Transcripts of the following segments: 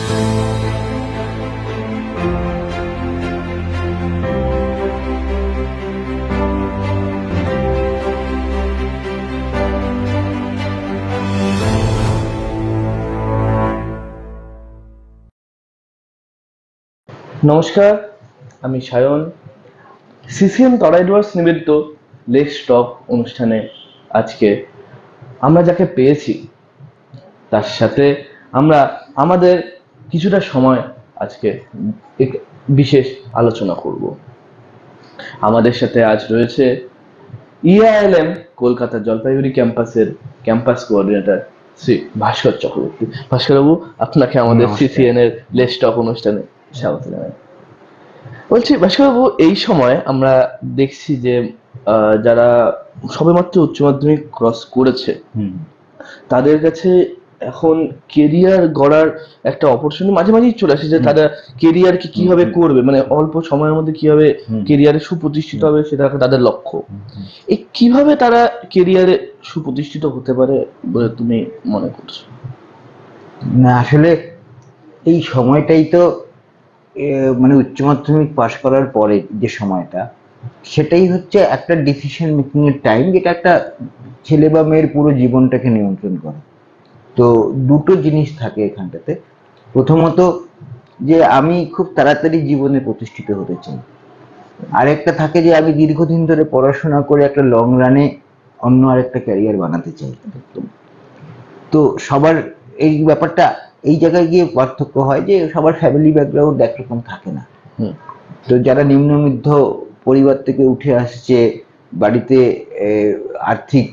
নমস্কার, আমি সায়ন। সিসিএম তরাইডওয়ার্স নিবেদিত লেটস টক অনুষ্ঠানে আজকে আমরা যাকে পেয়েছি তার সাথে আমরা আমাদের কিছুটা সময় আজকে বিশেষ আলোচনা করব। আমাদের সাথে আজ রয়েছে ইআইএলএম কলকাতা জলপাইগুড়ি ক্যাম্পাসের ক্যাম্পাস কোঅর্ডিনেটর শ্রী ভাস্কর চক্রবর্তী। ভাস্করবাবু, আপনাকে আমাদের সিসিএন এর লেটস টক অনুষ্ঠানে স্বাগত জানাই। বলছি ভাস্করবাবু, এই সময় আমরা দেখছি যে যারা সবেমাত্র উচ্চ মাধ্যমিক ক্রস করেছে তাদের কাছে এখন কেরিয়ার গড়ার একটা অপরচুনিটি মাঝে মাঝেই চলে আসে যে তারা কেরিয়ারকে কিভাবে করবে, মানে অল্প সময়ের মধ্যে কিভাবে কেরিয়ারে সুপ্রতিষ্ঠিত হবে সেটা তাদের লক্ষ্য। এই কিভাবে তারা কেরিয়ারে সুপ্রতিষ্ঠিত হতে পারে বলে তুমি মনে করছো? না, আসলে এই সময়টাই তো মানে উচ্চ মাধ্যমিক পাশ করার পরে যে সময়টা, সেটাই হচ্ছে একটা ডিসিশন মেকিং এর টাইম, যেটা একটা ছেলে বা মেয়ের পুরো জীবনটাকে নিয়ন্ত্রণ করে। তো দুটো জিনিস থাকে এখানটাতে। প্রথমত যে আমি খুব তাড়াতাড়ি জীবনে প্রতিষ্ঠিত হতে চাই, আরেকটা থাকে যে আমি দীর্ঘদিন ধরে পড়াশোনা করে একটা লং রানে অন্য আরেকটা ক্যারিয়ার বানাতে চাই। তো সবার এই ব্যাপারটা এই জায়গায় গিয়ে পার্থক্য হয় যে সবার ফ্যামিলি ব্যাকগ্রাউন্ড একরকম থাকে না। তো যারা নিম্নমধ্য পরিবার থেকে উঠে আসছে, বাড়িতে আর্থিক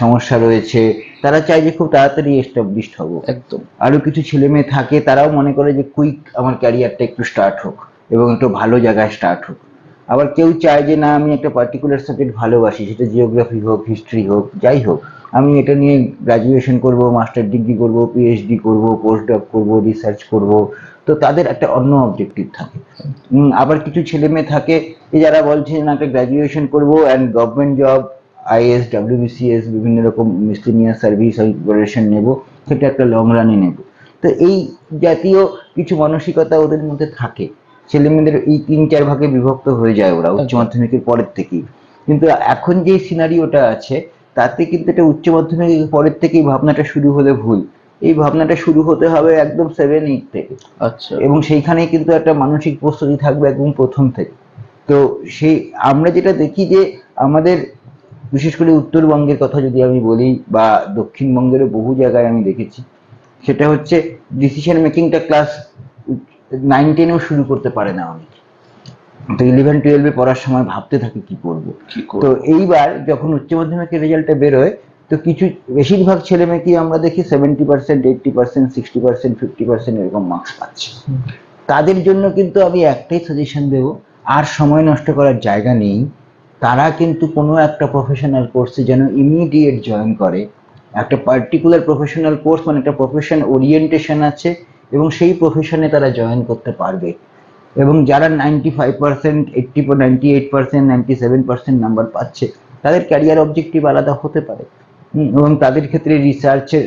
সমস্যা রয়েছে, তারা চায় যে খুব তাড়াতাড়ি এস্টাবলিশড হবো। একদম। আরো কিছু ছেলে মেয়ে থাকে, তারাও মনে করে যে কুইক আমার ক্যারিয়ারটা একটু স্টার্ট হোক এবং একটু ভালো জায়গায় স্টার্ট হোক। আবার কেউ চায় যে না, আমি একটা পার্টিকুলার সাবজেক্ট ভালোবাসি, সেটা জিওগ্রাফি হোক, হিস্ট্রি হোক, যাই হোক, আমি এটা নিয়ে গ্রাজুয়েশন করব, মাস্টার ডিগ্রি করব, পিএইচডি করব, পোস্ট ডক করব, রিসার্চ করব। তো তাদের একটা অন্য অবজেক্টিভ থাকে। আবার কিছু ছেলে মেয়ে থাকে যে যারা বলছে না, একটা গ্রাজুয়েশন করব and government job, is, WBCS, বিভিন্ন রকম মিসলিনিয়াস সার্ভিস প্রিপারেশন নেব, সেটা একটা লং রানে নেব। তো এই জাতীয় কিছু মানসিকতা ওদের মধ্যে থাকে। ছেলে মেয়েদের এই 3-4 ভাগে বিভক্ত হয়ে যায় ওরা উচ্চ মাধ্যমিকের পরের থেকেই। কিন্তু এখন যে সিনারিওটা আছে তাতে কিন্তু এটা উচ্চ মাধ্যমিকের পরের থেকেই ভাবনাটা শুরু হলে ভুল। এই ভাবনাটা শুরু হতে হবে একদম 7-8 থেকে। আচ্ছা। এবং সেইখানেই কিন্তু একটা মানসিক প্রস্তুতি থাকবে একদম প্রথম থেকে। তো সেই আমরা যেটা দেখি যে আমাদের বিশেষ করে উত্তরবঙ্গের কথা যদি আমি বলি, বা দক্ষিণবঙ্গেরও বহু জায়গায় আমি দেখেছি, সেটা হচ্ছে ডিসিশন মেকিংটা ক্লাস 9-10-এও শুরু করতে পারে না অনেক। তো 11-12 পড়ার সময় ভাবতে থাকে কি করবো। তো এইবার যখন উচ্চ মাধ্যমিকের রেজাল্টটা বেরোয়, তো কিছু বেশিরভাগ ছেলে মেয়েকে আমরা দেখি 70%, 80%, 60%, 50% এরকম মার্কস পাচ্ছে। তাদের জন্য কিন্তু আমি একটাই সাজেশন দেব, আর সময় নষ্ট করার জায়গা নেই। তারা কিন্তু কোনো একটা প্রফেশনাল কোর্সে যেন ইমিডিয়েট জয়েন করে। একটা পার্টিকুলার প্রফেশনাল কোর্স মানে একটা প্রফেশন ওরিয়েন্টেশন আছে, এবং সেই প্রফেশনে তারা জয়েন করতে পারবে। এবং যারা 95%, 80%, 98%, 97% নাম্বার পাচ্ছে, তাদের ক্যারিয়ার অবজেক্টিভ আলাদা হতে পারে। এবং তাদের ক্ষেত্রে রিসার্চে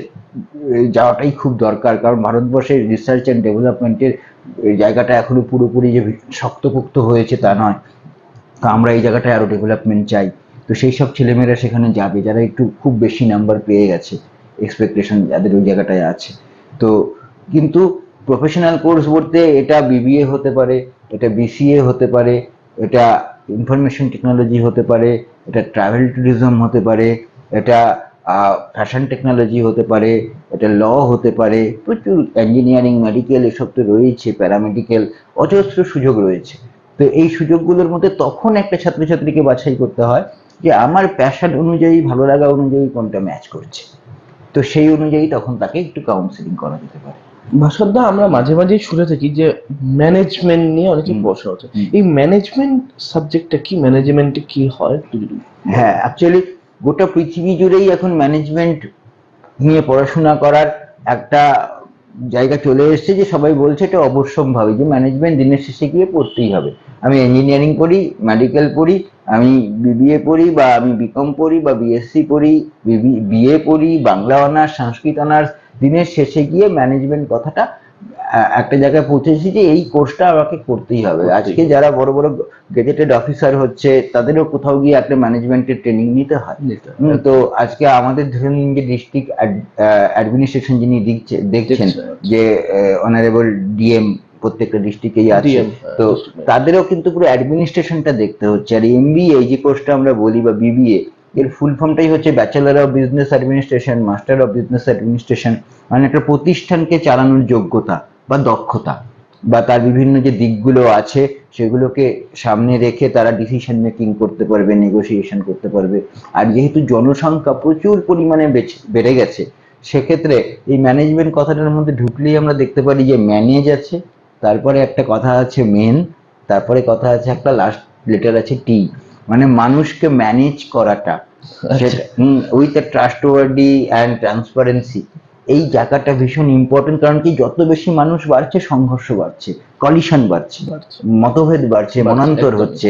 যাওয়াটাই খুব দরকার, কারণ ভারতবর্ষের রিসার্চ অ্যান্ড ডেভেলপমেন্টের জায়গাটা এখনো পুরোপুরি যে শক্তপোক্ত হয়েছে তা নয়। তো আমরা এই জায়গাটায় আরো ডেভেলপমেন্ট চাই। তো সেই সব ছেলেমেয়েরা সেখানে যাবে যারা একটু খুব বেশি নাম্বার পেয়ে গেছে, এক্সপেকটেশন যাদের ওই জায়গাটায় আছে। তো কিন্তু প্রফেশনাল কোর্স বলতে এটা বিবিএ হতে পারে, এটা বিসিএ হতে পারে, এটা ইনফরমেশন টেকনোলজি হতে পারে, এটা ট্রাভেল ট্যুরিজম হতে পারে, এটা ফ্যাশন টেকনোলজি হতে পারে, এটা ল হতে পারে, প্রচুর ইঞ্জিনিয়ারিং, মেডিকেল, এসব তো রয়েছে, প্যারামেডিকেল, অজস্র সুযোগ রয়েছে। তো এই সুযোগগুলোর মধ্যে তখন একটা ছাত্রছাত্রীকে বাছাই করতে হয় যে আমার প্যাশন অনুযায়ী, ভালো লাগা অনুযায়ী কোনটা ম্যাচ করছে। তো সেই অনুযায়ী তখন তাকে একটু কাউন্সিলিং করা যেতে পারে। ভাস্করদা, আমরা মাঝে মাঝেই শুনে থাকি যে ম্যানেজমেন্ট নিয়ে অনেকে প্রশ্ন হচ্ছে। এই ম্যানেজমেন্ট সাবজেক্টটা কি, ম্যানেজমেন্টে কি হয়? হ্যাঁ, অ্যাকচুয়ালি গোটা পৃথিবী জুড়েই এখন ম্যানেজমেন্ট নিয়ে পড়াশোনা করার একটা জায়গা চলে এসেছে, যে সবাই বলছে এটা অবশ্যম্ভাবী, যে ম্যানেজমেন্ট দিনের শেষে গিয়ে পড়তেই হবে। আমি ইঞ্জিনিয়ারিং পড়ি, মেডিকেল পড়ি, আমি বিবিএ পড়ি, বা আমি বিকম পড়ি, বা বিএসসি পড়ি, বিএ পড়ি, বাংলা অনার্স, সংস্কৃত অনার্স, দিনের শেষে গিয়ে ম্যানেজমেন্ট কথাটা একটা জায়গায় পৌঁছেছি যে এই কোর্সটা আমাকে করতেই হবে। আজকে যারা বড় বড় গেজেটেড অফিসার হচ্ছে তাদেরও কোথাও গিয়ে একটা ম্যানেজমেন্টের ট্রেনিং নিতে হয়। তো আজকে আমাদের ধরুন যে ডিস্ট্রিক্ট অ্যাডমিনিস্ট্রেশন যিনি দেখছেন যে অনারেবল ডিএম প্রত্যেকটা ডিস্ট্রিক্টেই আছে, তো তাদেরও কিন্তু পুরো অ্যাডমিনিস্ট্রেশনটা দেখতে হচ্ছে। আর এমবিএ এই যে কোর্সটা আমরা বলি বা বিবিএ, এর ফুল ফর্মটাই হচ্ছে bachelor of business administration, master of business administration. মানে একটা প্রতিষ্ঠানকে চালানোর যোগ্যতা বা দক্ষতা বা তার বিভিন্ন যে দিকগুলো আছে সেগুলোকে সামনে রেখে তারা ডিসিশন মেকিং করতে পারবে, নেগোসিয়েশন করতে পারবে। আর যেহেতু জনসংখ্যা প্রচুর পরিমাণে বেড়ে গেছে, সেক্ষেত্রে এই ম্যানেজমেন্ট কথাটার মধ্যে ঢুকলেই আমরা দেখতে পারি যে ম্যানেজ আছে, তারপরে একটা কথা আছে মেন, তারপরে কথা আছে একটা লাস্ট লেটার আছে টি, মানে মানুষকে ম্যানেজ করাটা with a trustworthy and transparency, এই জায়গাটা ভীষণ ইম্পর্টেন্ট। কারণ কি যত বেশি মানুষ বাড়ছে সংঘর্ষ বাড়ছে, কলিশন বাড়ছে, মতভেদ বাড়ছে, মনান্তর হচ্ছে।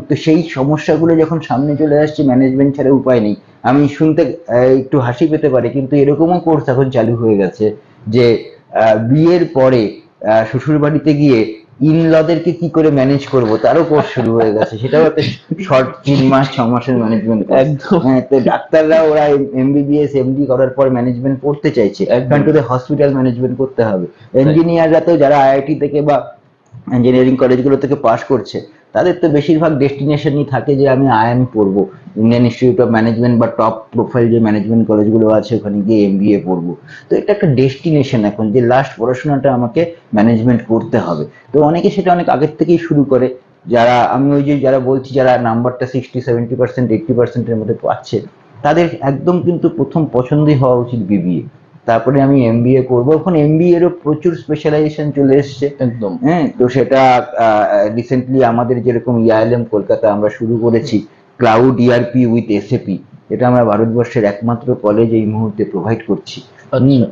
তো সেই সমস্যাগুলো যখন সামনে চলে আসছে, ম্যানেজমেন্ট ছাড়া উপায় নেই। আমি শুনতে একটু হাসি পেতে পারি, কিন্তু এরকমও কোর্স এখন চালু হয়ে গেছে যে বিয়ের পরে শ্বশুর বাড়িতে গিয়ে ইনলদেরকে কি করে ম্যানেজ করব তারও কোর্স শুরু হয়ে গেছে। সেটাও একটা শর্ট 3 মাস 6 মাসের ম্যানেজমেন্ট। হ্যাঁ, তো ডাক্তাররা ওরা এমবিবিএস এমডি করার পর ম্যানেজমেন্ট পড়তে চাইছে, কারণ তোদের হসপিটাল ম্যানেজমেন্ট করতে হবে। ইঞ্জিনিয়াররা তো যারা আইআইটি থেকে বা ইঞ্জিনিয়ারিং কলেজগুলো থেকে পাস করছে, তাদের তো বেশিরভাগ ডেস্টিনেশনই থাকে যে আমি আইএম পড়বো, ইন্ডিয়ান ইনস্টিটিউট অফ ম্যানেজমেন্ট বা টপ প্রোফাইল যে ম্যানেজমেন্ট কলেজগুলো আছে ওখানে গিয়ে এমবিএ পড়বো। তো এটা একটা ডেস্টিনেশন এখন, যে লাস্ট পড়াশোনাটা আমাকে ম্যানেজমেন্ট করতে হবে। তো অনেকে সেটা অনেক আগের থেকেই শুরু করে। যারা আমি ওই যে যারা বলছি যারা নাম্বারটা 60-70%, 80%-এর মধ্যে পাচ্ছে, তাদের একদম কিন্তু প্রথম পছন্দই হওয়া উচিত বিবিএ। তারপরে আমি এমবিএ করবো। এখন এমবিএ এরও প্রচুর স্পেশালাইজেশন চলে এসছে একদম। হ্যাঁ, তো সেটা রিসেন্টলি আমাদের যেরকম ইআইএলএম কলকাতা আমরা শুরু করেছি ক্লাউড ইআরপি উইথ এসএপি, এটা আমরা ভারতবর্ষের একমাত্র কলেজ এই মুহূর্তে প্রোভাইড করছি।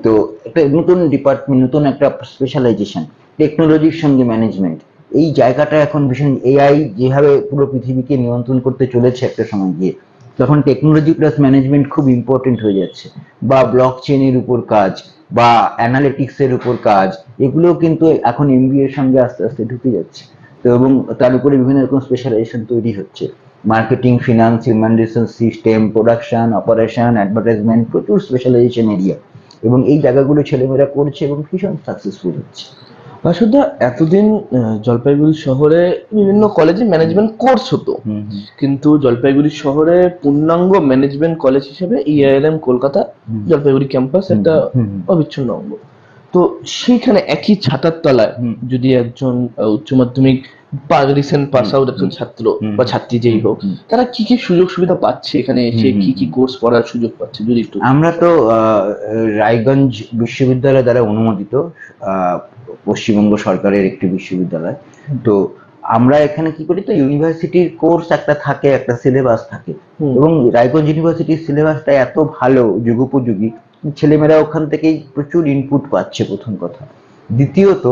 তো একটা নতুন ডিপার্টমেন্ট, নতুন একটা স্পেশালাইজেশন, টেকনোলজির সঙ্গে ম্যানেজমেন্ট, এই জায়গাটা এখন ভীষণ। এআই যেভাবে পুরো পৃথিবীকে নিয়ন্ত্রণ করতে চলেছে একটা সময় গিয়ে, তখন টেকনোলজি প্লাস ম্যানেজমেন্ট খুব ইম্পর্টেন্ট হয়ে যাচ্ছে। বা ব্লক চেনের উপর কাজ বা অ্যানালিটিক্স এর উপর কাজ, এগুলো কিন্তু এখন এমবিএ এর সঙ্গে আস্তে আস্তে ঢুকে যাচ্ছে। তো এবং তার উপরে বিভিন্ন রকম স্পেশালাইজেশন তৈরি হচ্ছে, marketing, finance, human resource system, production, operation, advertisement, প্রচুর স্পেশালাইজেশন এরিয়া। এবং এই জায়গাগুলো ছেলেমেয়েরা করছে এবং ভীষণ সাকসেসফুল হচ্ছে। বাসুদা, এতদিন জলপাইগুড়ি শহরে বিভিন্ন কলেজে ম্যানেজমেন্ট কোর্স হতো, কিন্তু জলপাইগুড়ি শহরে পূর্ণাঙ্গ ম্যানেজমেন্ট কলেজ হিসেবে ইআইএলএম কলকাতা জলপাইগুড়ি ক্যাম্পাস একটা অবিচ্ছিন্ন অঙ্গ। তো সেইখানে একই ছাতার তলায় যদি একজন উচ্চ মাধ্যমিক রিসেন্ট পাস আউট একজন ছাত্র বা ছাত্রী যেই হোক, তারা কি কি সুযোগ সুবিধা পাচ্ছে এখানে এসে, কি কি কোর্স পড়ার সুযোগ পাচ্ছে যদি একটু। আমরা তো রায়গঞ্জ বিশ্ববিদ্যালয় দ্বারা অনুমোদিত পশ্চিমবঙ্গ সরকারের একটি বিশ্ববিদ্যালয়। তো আমরা এখানে কি করি, তো ইউনিভার্সিটির কোর্স একটা থাকে, একটা সিলেবাস থাকে, এবং রায়গঞ্জ ইউনিভার্সিটির সিলেবাসটা এত ভালো, যুগোপযোগী, ছেলেমেয়েরা ওখান থেকেই প্রচুর ইনপুট পাচ্ছে প্রথম কথা। দ্বিতীয়ত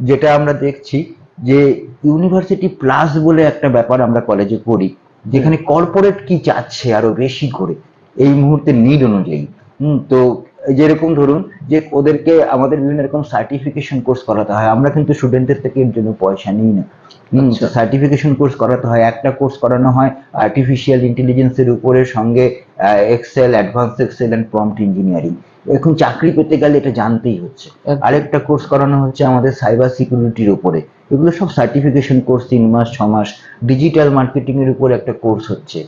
যেটা আমরা দেখছি যে ইউনিভার্সিটি প্লাস বলে একটা ব্যাপার আমরা কলেজে করি, যেখানে কর্পোরেট কি চাচ্ছে আরো বেশি করে এই মুহূর্তে নিড অনুযায়ী। তো যেরকম ধরুন যে ওদেরকে আমাদের বিভিন্ন রকম সার্টিফিকেশন কোর্স করাতে হয়, আমরা কিন্তু স্টুডেন্টদের থেকে এর জন্য পয়সা নিই না। সার্টিফিকেশন কোর্স করাতে হয়, একটা কোর্স করানো হয় আর্টিফিশিয়াল ইন্টেলিজেন্সের উপরে, সঙ্গে Excel, advance Excel and prompt engineering. এখন চাকরি পেতে গেলে এটা জানতেই হচ্ছে। আরেকটা কোর্স করানো হচ্ছে আমাদের সাইবার সিকিউরিটির উপরে। এগুলো সব সার্টিফিকেশন কোর্স, 3 মাস 6 মাস। ডিজিটাল মার্কেটিং এর উপরে একটা কোর্স হচ্ছে।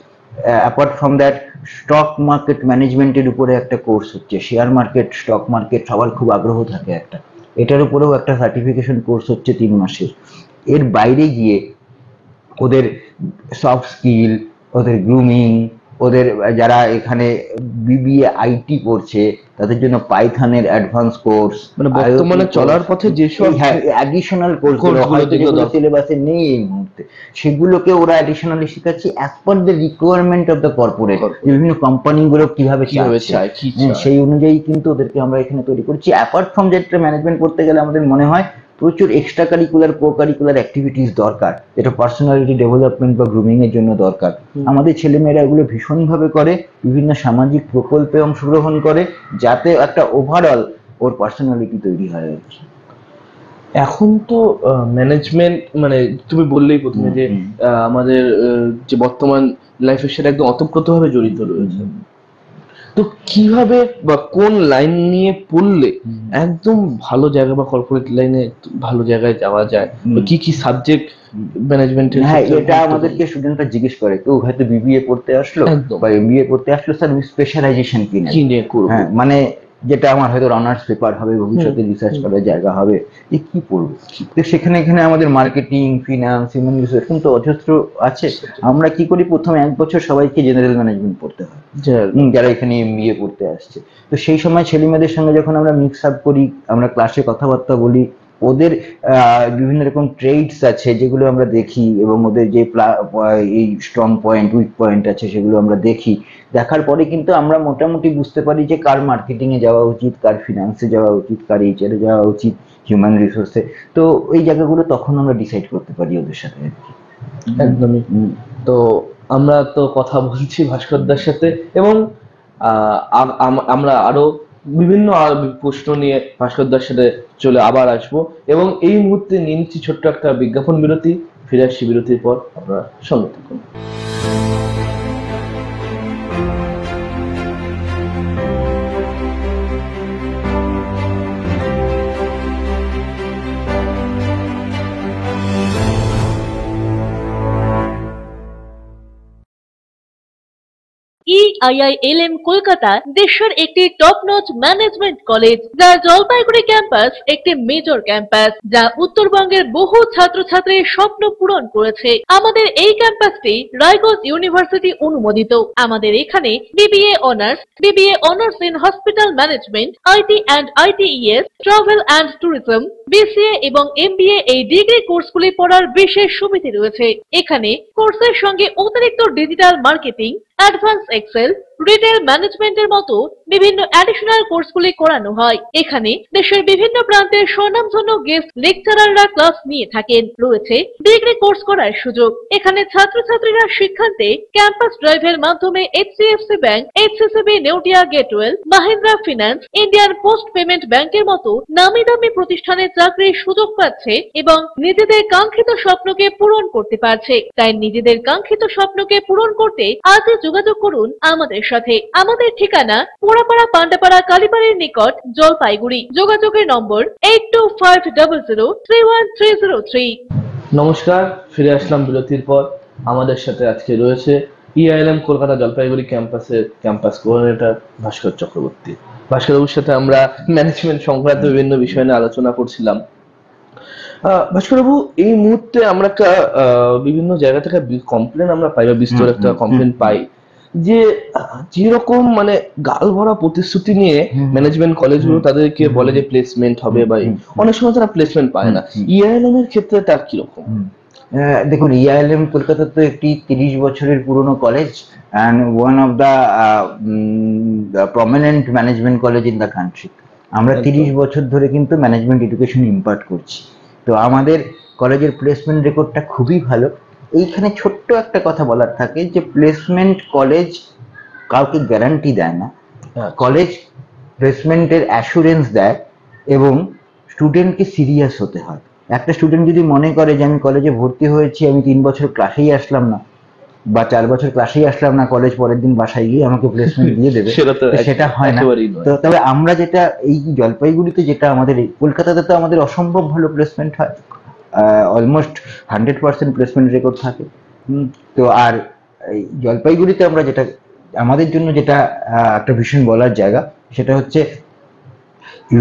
Apart from that stock market ম্যানেজমেন্টের উপরে একটা কোর্স হচ্ছে। শেয়ার মার্কেট, স্টক মার্কেট সবার খুব আগ্রহ থাকে একটা, এটার উপরেও একটা সার্টিফিকেশন কোর্স হচ্ছে 3 মাসের। এর বাইরে গিয়ে ওদের সফট স্কিল, ওদের গ্রুমিং, ওদের যারা এখানে বিবিএ আইটি করছে তাদের জন্য পাইথনের অ্যাডভান্স কোর্স, মানে বর্তমানে চলার পথে যেসব অ্যাডিশনাল কোর্সগুলো হয়তো যেগুলো সিলেবাসে নেই এই মুহূর্তে, সেগুলোকে ওরা অ্যাডিশনালি শেখাচ্ছে as per the requirement of the corporate. বিভিন্ন কোম্পানিগুলো কিভাবে চায় সেই অনুযায়ী কিন্তু ওদেরকে আমরা এখানে তৈরি করছি। অ্যাপার্ট ফ্রম যেটা ম্যানেজমেন্ট করতে গেলে আমাদের মনে হয় প্রচুর extra curricular, co curricular activities দরকার, যেটা পার্সোনালিটি ডেভেলপমেন্ট বা গ্রুমিং এর জন্য দরকার। আমাদের ছেলেমেয়েরা এগুলো ভীষণভাবে করে, বিভিন্ন সামাজিক প্রকল্পে অংশগ্রহণ করে, যাতে একটা ওভারঅল ওর পার্সোনালিটি তৈরি হয়। এখন তো ম্যানেজমেন্ট মানে তুমি বললেই প্রথমে যে আমাদের যে বর্তমান লাইফের সাথে একদম ওতপ্রোতভাবে জড়িত রয়েছে। তো কিভাবে বা কোন লাইন নিয়ে পড়লে একদম ভালো জায়গা বা কর্পোরেট লাইনে ভালো জায়গায় যাওয়া যায়, বা কি কি সাবজেক্ট ম্যানেজমেন্টের হ্যাঁ, ক্ষেত্রে এটা আমাদেরকে স্টুডেন্টরা জিজ্ঞেস করে, কেউ হয়তো বিবিএ পড়তে আসলো একদম বা এমবিএ পড়তে আসলো, স্যার স্পেশালাইজেশন কি কি নিয়ে করবো। হ্যাঁ, মানে যেটা আমার হয়তো অনার্স পেপার হবে, ভবিষ্যতে রিসার্চ করার জায়গা হবে, যে কি পড়বো। তো সেখানে এখানে আমাদের মার্কেটিং, ফিনান্স, হিউম্যান রিসোর্স কিন্তু অজস্র আছে। আমরা কি করি, প্রথমে 1 বছর সবাইকে জেনারেল ম্যানেজমেন্ট পড়তে হয় যারা এখানে এমবিএ পড়তে আসছে। তো সেই সময় ছেলেমেয়েদের সঙ্গে যখন আমরা মিক্স আপ করি, আমরা ক্লাসে কথাবার্তা বলি, ওদের বিভিন্ন রকম ট্রেডস আছে যেগুলো আমরা দেখি, এবং ওদের যে এই স্ট্রং পয়েন্ট, উইক পয়েন্ট আছে সেগুলো আমরা দেখি। দেখার পরে কিন্তু আমরা মোটামুটি বুঝতে পারি যে কার মার্কেটিং এ যাওয়া উচিত, কার ফিনান্সে যাওয়া উচিত, কার এইচআর এ যাওয়া উচিত, হিউম্যান রিসোর্সে। তো এই জায়গাগুলো তখন আমরা ডিসাইড করতে পারি ওদের সাথে। একদমই। তো আমরা তো কথা বলছি ভাস্করদার সাথে, এবং আমরা আরো বিভিন্ন প্রশ্ন নিয়ে ভাস্করদার সাথে চলে আবার আসবো, এবং এই মুহূর্তে নিয়ে নিচ্ছি ছোট্ট একটা বিজ্ঞাপন বিরতি। ফিরে আসছি বিরতির পর, আপনারা সঙ্গে থাকুন। EIILM কলকাতা দেশের একটি টপ নচ ম্যানেজমেন্ট কলেজ, যার জলপাইগুড়ি ক্যাম্পাস একটি মেজর ক্যাম্পাস, যা উত্তরবঙ্গের বহু ছাত্রছাত্রীর স্বপ্ন পূরণ করেছে। আমাদের এই ক্যাম্পাসটি রায়গঞ্জ ইউনিভার্সিটি অনুমোদিত। আমাদের এখানে BBA honours in hospital management, IT and ITES, travel and tourism, BCA এবং MBA এই ডিগ্রি কোর্সগুলি পড়ার বিশেষ সুবিধা রয়েছে। এখানে কোর্সের সঙ্গে অতিরিক্ত digital marketing, advance Excel, retail ম্যানেজমেন্টের মতো বিভিন্ন অ্যাডিশনাল কোর্সগুলি করানো হয়। এখানে দেশের বিভিন্ন প্রান্তের স্বনামধন্য গেস্ট লেকচারাররা ক্লাস নিয়ে থাকেন। রয়েছে ডিগ্রি কোর্স করার সুযোগ। এখানে ছাত্রছাত্রীরা শিক্ষান্তে ক্যাম্পাস ড্রাইভের মাধ্যমে HDFC bank, HCCB Neotia Getwell, Mahindra finance, Indian post payment ব্যাংকের মতো নামি দামি প্রতিষ্ঠানে চাকরির সুযোগ পাচ্ছে এবং নিজেদের কাঙ্ক্ষিত স্বপ্নকে পূরণ করতে পারছে। তাই নিজেদের কাঙ্ক্ষিত স্বপ্নকে পূরণ করতে আজই যোগাযোগ করুন আমাদের সাথে। আমাদের ঠিকানা পোড়াপাড়া পান্ডাপাড়া কালীবাড়ির নিকট, জলপাইগুড়ি। যোগাযোগের নম্বর 8250031303। নমস্কার, ফিরে আসলাম বিরতির পর। আমাদের সাথে আজকে রয়েছে EILM কলকাতা জলপাইগুড়ি ক্যাম্পাসের ক্যাম্পাস কোঅর্ডিনেটর ভাস্কর চক্রবর্তী। ভাস্করবাবুর সাথে আমরা ম্যানেজমেন্ট সংক্রান্ত বিভিন্ন বিষয় নিয়ে আলোচনা করছিলাম। ভাস্করবাবু, এই মুহূর্তে আমরা একটা বিভিন্ন জায়গা থেকে কমপ্লেন আমরা পাই, বা বিস্তর একটা কমপ্লেন পাই যে যেরকম মানে গাল ভরা প্রতিশ্রুতি নিয়ে ম্যানেজমেন্ট কলেজগুলো তাদেরকে বলে যে প্লেসমেন্ট হবে, বা অনেক সময় তারা প্লেসমেন্ট পায় না। EILM এর ক্ষেত্রে তার কিরকম? দেখুন, EILM কলকাতা তো একটি 30 বছরের পুরনো college, and one of the prominent management college in the country. আমরা 30 বছর ধরে কিন্তু ম্যানেজমেন্ট এডুকেশন ইম্পার্ট করছি। তো আমাদের কলেজের প্লেসমেন্ট রেকর্ডটা খুবই ভালো। এইখানে ছোট্ট একটা কথা বলার থাকে যে প্লেসমেন্ট কলেজ কাউকে গ্যারান্টি দেয় না, কলেজ প্লেসমেন্টের অ্যাসুরেন্স দেয়, এবং স্টুডেন্টকে সিরিয়াস হতে হয়। একটা স্টুডেন্ট যদি মনে করে যে আমি কলেজে ভর্তি হয়েছি, আমি 3 বছর ক্লাসেই আসলাম না বা 4 বছর ক্লাসেই আসলাম না, কলেজ পরের দিন বাসায় গিয়ে আমাকে প্লেসমেন্ট দিয়ে দেবে, সেটা হয় না। তো তবে আমরা যেটা এই জলপাইগুড়িতে, যেটা আমাদের কলকাতাতে তো আমাদের অসম্ভব ভালো প্লেসমেন্ট হয়, অলমোস্ট 100% প্লেসমেন্ট রেকর্ড থাকে। তো আর এই জলপাইগুড়িতে আমরা যেটা আমাদের জন্য যেটা একটা ভীষণ বলার জায়গা, সেটা হচ্ছে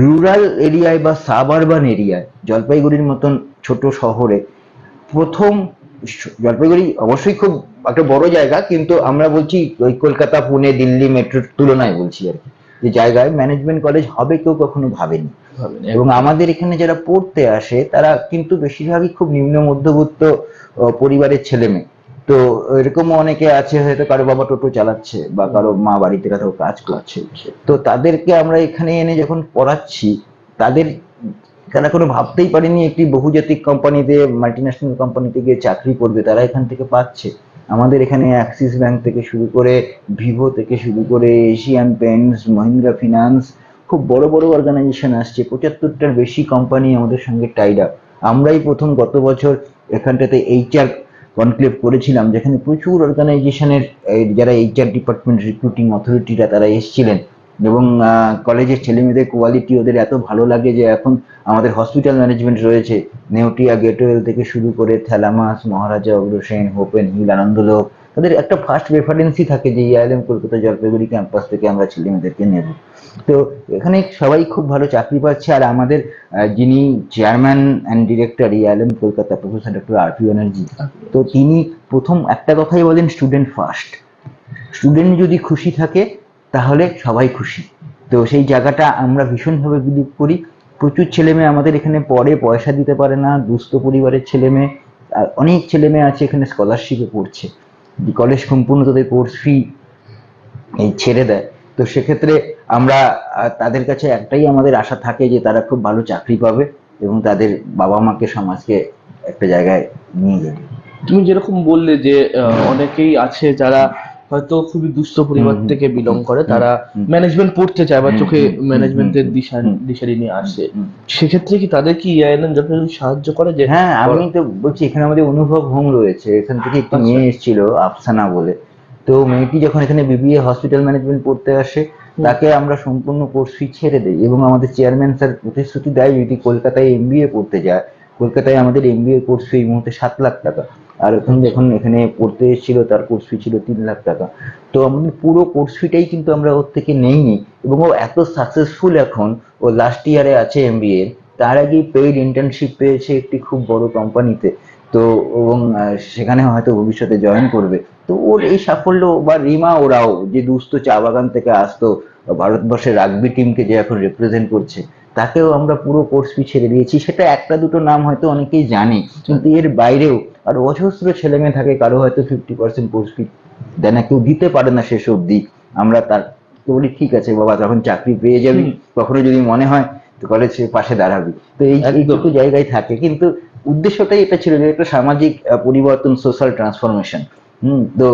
রুরাল এরিয়ায় বা সাবআরবান এরিয়ায়, জলপাইগুড়ির মতন ছোট শহরে প্রথম, জলপাইগুড়ি অবশ্যই খুব একটা বড় জায়গা, কিন্তু আমরা বলছি ওই কলকাতা, পুনে, দিল্লি মেট্রোর তুলনায় বলছি আর কি, যে জায়গায় ম্যানেজমেন্ট কলেজ হবে কেউ কখনো ভাবেনি। এবং আমাদের এখানে যারা পড়তে আসে তারা কিন্তু বেশিরভাগই খুব নিম্ন মধ্যবিত্ত পরিবারের ছেলে মেয়ে। তো এরকমও অনেকে আছে, হয়তো কারো বাবা টোটো চালাচ্ছে বা কারো মা বাড়িতে কোথাও কাজ করছে। তো তাদেরকে আমরা এখানে এনে যখন পড়াচ্ছি, তারা কোনো ভাবতেই পারেনি একটি বহুজাতিক কোম্পানিতে, মাল্টিন্যাশনাল কোম্পানিতে গিয়ে চাকরি করবে, তারা এখান থেকে পাচ্ছে। আমাদের এখানে অ্যাক্সিস ব্যাংক থেকে শুরু করে, ভিভো থেকে শুরু করে, এশিয়ান পেন্টস, মহিন্দ্রা ফিনান্স, খুব বড় বড় অর্গানাইজেশন আসছে, 75টার বেশি কোম্পানি আমাদের সঙ্গে টাইড আপ। আমরাই প্রথম গত বছর এখানটাতে HR কনক্লেভ করেছিলাম, যেখানে প্রচুর অর্গানাইজেশনের যারা HR ডিপার্টমেন্ট, রিক্রুটিং অথরিটিরা তারা এসেছিলেন, এবং কলেজের ছেলেমেয়েদের কোয়ালিটি ওদের এত ভালো লাগে যে এখন আমাদের হসপিটাল ম্যানেজমেন্ট রয়েছে, নেওটিয়া গেটওয়েল থেকে শুরু করে থ্যালামাস, মহারাজা অগ্রসেন, হোপেন হিল, আনন্দলোক, তাদের একটা ফার্স্ট রেফারেন্সই থাকে যে IIM কলকাতা জলপাইগুড়ি ক্যাম্পাস থেকে আমরা ছেলেমেয়েদেরকে নেব। তো এখানে সবাই খুব ভালো চাকরি পাচ্ছে। আর আমাদের যিনি chairman and director IIM Kolkata, professor doctor RP Banerjee, তো তিনি প্রথম একটা কথাই বলেন, স্টুডেন্ট ফার্স্ট। স্টুডেন্ট যদি খুশি থাকে তাহলে সবাই খুশি। তো সেই জায়গাটা আমরা ভীষণভাবে বিলিভ করি। প্রচুর ছেলেমেয়ে আমাদের এখানে পড়ে, পয়সা দিতে পারে না, দুস্থ পরিবারের ছেলেমেয়ে, আর অনেক ছেলেমেয়ে আছে এখানে স্কলারশিপে পড়ছে, কলেজ সম্পূর্ণ তাদের কোর্স ফি এই ছেড়ে দেয়। তো সেক্ষেত্রে আমরা তাদের কাছে একটাই আমাদের আশা থাকে যে তারা খুব ভালো চাকরি পাবে এবং তাদের বাবা মাকে, সমাজকে একটা জায়গায় নিয়ে যাবে। তুমি যেরকম বললে যে অনেকেই আছে যারা হয়তো খুবই দুস্থ পরিবার থেকে বিলং করে, তারা ম্যানেজমেন্ট পড়তে চায় বা চোখে ম্যানেজমেন্টের দিশারি নিয়ে আসে, সেক্ষেত্রে কি তাদের কি IIM যথেষ্ট সাহায্য করে? যে হ্যাঁ, আমি তো বলছি এখানে আমাদের অনুভব হোম রয়েছে, এখান থেকে একটি মেয়ে এসেছিল আফসানা বলে। তো মেয়েটি যখন এখানে BBA হসপিটাল ম্যানেজমেন্ট পড়তে আসে, তাকে আমরা সম্পূর্ণ কোর্স ফি ছেড়ে দিই, এবং আমাদের চেয়ারম্যান স্যার প্রতিশ্রুতি দেয় যদি কলকাতায় MBA পড়তে যায়, কলকাতায় আমাদের MBA কোর্স ফি এই মুহূর্তে 7 লাখ টাকা, আর এখন যখন এখানে পড়তে এসেছিল তার কোর্স ফি ছিল 3 লাখ টাকা। তো আমাদের পুরো কোর্স ফিটাই কিন্তু আমরা ওর থেকে নেইনি, এবং ও এত সাকসেসফুল এখন, ও লাস্ট ইয়ারে আছে MBA, তার আগেই পেইড ইন্টার্নশিপ পেয়েছে একটি খুব বড় কোম্পানিতে। তো এবং সেখানে হয়তো ভবিষ্যতে জয়েন করবে। তো ওর এই সাফল্য, বা রিমা ওরাও যে দুস্থ চা বাগান থেকে আসতো, ভারতবর্ষের রাগবি টিমকে যে এখন রিপ্রেজেন্ট করছে, তাকেও আমরা পুরো কোর্স ফি ছেড়ে দিয়েছি। সেটা একটা দুটো নাম হয়তো অনেকেই জানে, কিন্তু এর বাইরেও আর অজস্র ছেলে মেয়ে থাকে, কারো হয়তো 50% কোর্স ফি দেয় না, কেউ দিতে পারে না শেষ অবধি। আমরা তার বলি ঠিক আছে বাবা, তখন চাকরি পেয়ে যাবি, কখনো যদি মনে হয় তো কলেজের পাশে দাঁড়াবি। তো এইটুকু জায়গায় থাকে, কিন্তু উদ্দেশ্যটাই এটা ছিল যে একটা সামাজিক পরিবর্তন, সোশ্যাল ট্রান্সফরমেশন। তো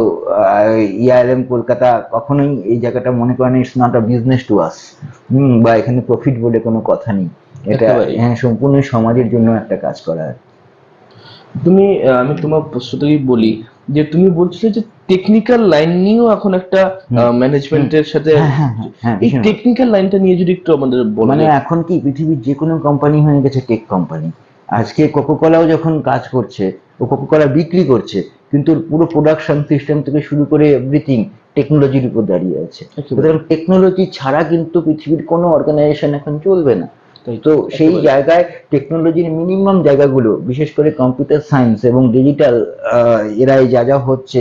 IIM কলকাতা কখনোই এই জায়গাটা মনে করেন it's not a business to us, বা এখানে প্রফিট বলে কোনো কথা নেই, এটা হ্যাঁ সম্পূর্ণ সমাজের জন্য একটা কাজ করা। তুমি আমি তোমার প্রশ্নটাই বলি যে তুমি বলছিলে যে টেকনিক্যাল লাইন নিয়েও এখন একটা ম্যানেজমেন্টের সাথে, এই টেকনিক্যাল লাইনটা নিয়ে যদি একটু আমাদের বলো। মানে এখন কি পৃথিবীর যে কোনো কোম্পানি হয়ে গেছে টেক কোম্পানি। আজকে কোকোকোলাও যখন কাজ করছে, ও কোকোকোলা বিক্রি করছে, কিন্তু পুরো প্রোডাকশন সিস্টেম থেকে শুরু করে এভরিথিং টেকনোলজির উপর দাঁড়িয়ে আছে। সুতরাং টেকনোলজি ছাড়া কিন্তু পৃথিবীর কোনো অর্গানাইজেশন এখন চলবে না। তো সেই জায়গায় টেকনোলজির মিনিমাম জায়গাগুলো, বিশেষ করে কম্পিউটার সায়েন্স এবং ডিজিটাল এরাই যা যা হচ্ছে,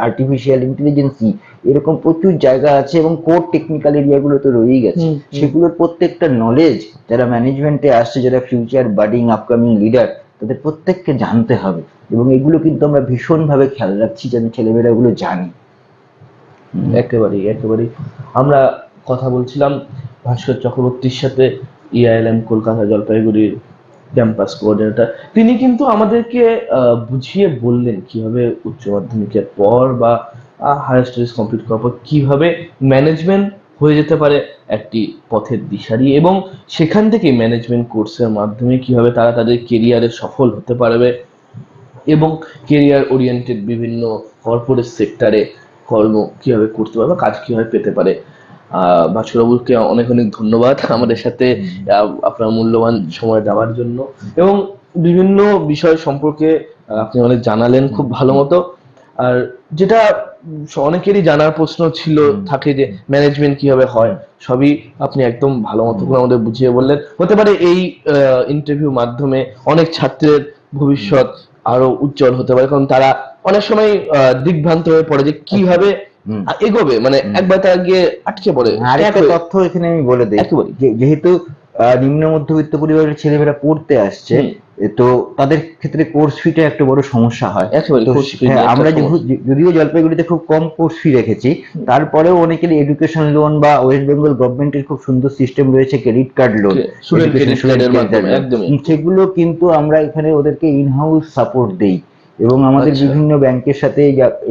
আর্টিফিশিয়াল ইন্টেলিজেন্সি, এরকম প্রচুর জায়গা আছে, এবং কোর টেকনিক্যাল এরিয়াগুলো তো রয়েই গেছে। সেগুলোর প্রত্যেকটা নলেজ যারা ম্যানেজমেন্টে আসছে, যারা ফিউচার বাডিং আপকামিং লিডার, তাদের প্রত্যেককে জানতে হবে, এবং এগুলো কিন্তু আমরা ভীষণভাবে খেয়াল রাখছি যেন ছেলেমেয়েরা এগুলো জানে। একেবারেই একেবারেই। আমরা কথা বলছিলাম ভাস্কর চক্রবর্তীর সাথে, IIM কলকাতা জলপাইগুড়ির ক্যাম্পাস কোঅর্ডিনেটর। তিনি কিন্তু আমাদেরকে বুঝিয়ে বললেন কিভাবে উচ্চ মাধ্যমিকের পর বা হায়ার স্টাডিজ কমপ্লিট করার পর কিভাবে ম্যানেজমেন্ট হয়ে যেতে পারে একটি পথের দিশারি, এবং সেখান থেকে ম্যানেজমেন্ট কোর্সের মাধ্যমে কিভাবে তারা তাদের কেরিয়ারে সফল হতে পারবে, এবং কেরিয়ার ওরিয়েন্টেড বিভিন্ন কর্পোরেট সেক্টরে কর্ম কিভাবে করতে পারবে, কাজ কিভাবে পেতে পারে। ভাস্করবাবুকে অনেক অনেক ধন্যবাদ আমাদের সাথে আপনার মূল্যবান সময় দেওয়ার জন্য, এবং বিভিন্ন বিষয় সম্পর্কে আপনি অনেক জানালেন খুব ভালো মতো। আর যেটা অনেকেরই জানার প্রশ্ন ছিল থাকে যে ম্যানেজমেন্ট কিভাবে হয়, সবই আপনি একদম ভালো মতো করে আমাদের বুঝিয়ে বললেন। হতে পারে এই ইন্টারভিউ মাধ্যমে অনেক ছাত্রের ভবিষ্যৎ আরো উজ্জ্বল হতে পারে, কারণ তারা অনেক সময় দিগ্ভ্রান্ত হয়ে পড়ে যে কিভাবে এগোবে, মানে একবার তারা গিয়ে আটকে পড়ে। আরেকটা তথ্য এখানে আমি বলে দিই, যেহেতু নিম্ন মধ্যবিত্ত পরিবারের ছেলেমেয়েরা পড়তে আসছে, তো তাদের ক্ষেত্রে কোর্স ফিটা একটা বড় সমস্যা হয়। আমরা যদিও জলপাইগুড়িতে খুব কম কোর্স ফি রেখেছি, তারপরেও অনেকের এডুকেশন লোন বা ওয়েস্ট বেঙ্গল গভর্নমেন্টের খুব সুন্দর সিস্টেম রয়েছে, ক্রেডিট কার্ড লোন, সেগুলো কিন্তু আমরা এখানে ওদেরকে ইনহাউস সাপোর্ট দেই, এবং আমাদের আচ্ছা। বিভিন্ন ব্যাংকের সাথে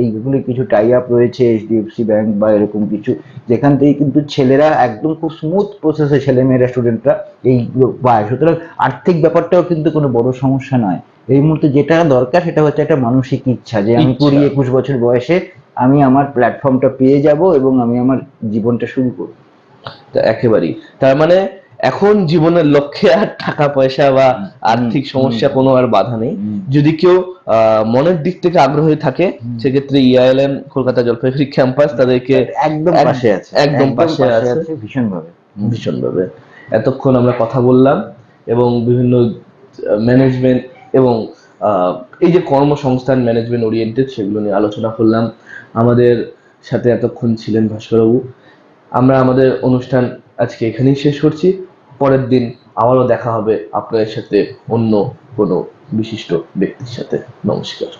এইগুলো কিছু টাই আপ রয়েছে, এইচডিএফসি ব্যাংক বা এরকম কিছু, যেখান থেকে কিন্তু ছেলেরা একদম খুব স্মুথ প্রসেসে, ছেলেমেয়েরা, স্টুডেন্টরা এইগুলো পায়। সুতরাং আর্থিক ব্যাপারটাও কিন্তু কোনো বড় সমস্যা নয়। এই মুহূর্তে যেটা দরকার সেটা হচ্ছে একটা মানসিক ইচ্ছা, যে আমি ইচ্ছা। 20-21 বছর বয়সে আমি আমার প্ল্যাটফর্মটা পেয়ে যাব এবং আমি আমার জীবনটা শুরু করব। তা একেবারেই, তার মানে এখন জীবনের লক্ষ্যে আর টাকা পয়সা বা আর্থিক সমস্যা কোনো আর বাধা নেই। যদি কেউ মনের দিক থেকে আগ্রহী থাকে, সেক্ষেত্রে ইআইএলএম কলকাতা জলপাইগুড়ি ক্যাম্পাস তাদেরকে একদম পাশে আছে, একদম পাশে আছে ভীষণভাবে। ভীষণভাবে। এতক্ষণ আমরা কথা বললাম এবং বিভিন্ন ম্যানেজমেন্ট এবং এই যে কর্মসংস্থান ম্যানেজমেন্ট ওরিয়েন্টেড, সেগুলো নিয়ে আলোচনা করলাম। আমাদের সাথে এতক্ষণ ছিলেন ভাস্করবাবু। আমরা আমাদের অনুষ্ঠান আজকে এখানেই শেষ করছি। পরের দিন আবারও দেখা হবে আপনাদের সাথে অন্য কোনো বিশিষ্ট ব্যক্তির সাথে। নমস্কার।